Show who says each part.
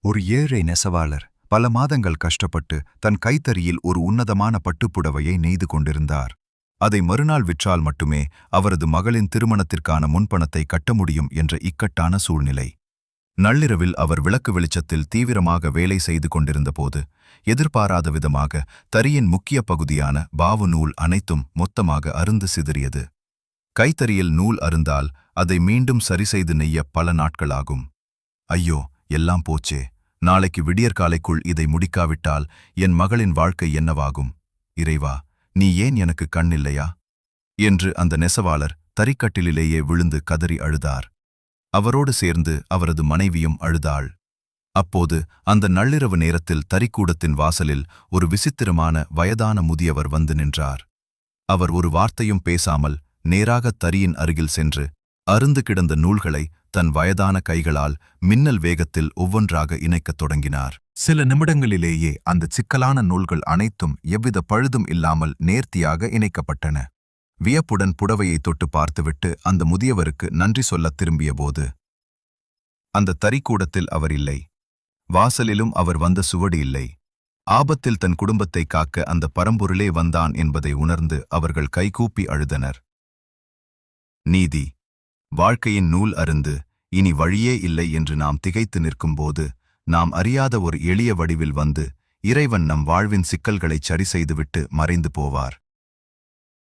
Speaker 1: ஒரு ஏழை நெசவாளர் பல மாதங்கள் கஷ்டப்பட்டு தன் கைத்தறியில் ஒரு உன்னதமான பட்டுப்புடவையை நெய்து கொண்டிருந்தார். அதை மறுநாள் விற்றால் மட்டுமே அவரது மகளின் திருமணத்திற்கான முன்பணத்தை கட்ட முடியும் என்ற இக்கட்டான சூழ்நிலை. நள்ளிரவில் அவர் விளக்கு வெளிச்சத்தில் தீவிரமாக வேலை செய்து கொண்டிருந்தபோது எதிர்பாராத விதமாக தறியின் முக்கிய பகுதியான பாவு நூல் அனைத்தும் மொத்தமாக அருந்து சிதறியது. கைத்தறியில் நூல் அருந்தால் அதை மீண்டும் சரிசெய்து நெய்ய பல நாட்களாகும். ஐயோ, எல்லாம் போச்சே! நாளைக்கு விடியற்காலைக்குள் இதை முடிக்காவிட்டால் என் மகளின் வாழ்க்கை என்னவாகும்? இறைவா, நீ ஏன் எனக்கு கண்ணில்லையா என்று அந்த நெசவாளர் தறிக்கட்டிலேயே விழுந்து கதறி அழுதார். அவரோடு சேர்ந்து அவரது மனைவியும் அழுதாள். அப்போது அந்த நள்ளிரவு நேரத்தில் தறிக்கூடத்தின் வாசலில் ஒரு விசித்திரமான வயதான முதியவர் வந்து நின்றார். அவர் ஒரு வார்த்தையும் பேசாமல் நேராக தறியின் அருகில் சென்று அருந்து கிடந்த நூல்களை தன் வயதான கைகளால் மின்னல் வேகத்தில் ஒவ்வொன்றாக இணைக்கத் தொடங்கினார். சில நிமிடங்களிலேயே அந்த சிக்கலான நூல்கள் அனைத்தும் எவ்வித பழுதும் இல்லாமல் நேர்த்தியாக இணைக்கப்பட்டன. வியப்புடன் புடவையை தொட்டு பார்த்துவிட்டு அந்த முதியவருக்கு நன்றி சொல்லத் திரும்பியபோது அந்த தறிக்கூடத்தில் அவர் இல்லை. வாசலிலும் அவர் வந்த சுவடு இல்லை. ஆபத்தில் தன் குடும்பத்தை காக்க அந்த பரம்பொருளே வந்தான் என்பதை உணர்ந்து அவர்கள் கைகூப்பி அழுதனர். நீதி. வாழ்க்கையின் நூல் அருந்து இனி வழியே இல்லை என்று நாம் திகைத்து நிற்கும்போது நாம் அறியாத ஒரு எளிய வடிவில் வந்து இறைவன் நம் வாழ்வின் சிக்கல்களைச் சரி செய்துவிட்டு மறைந்து போவார்.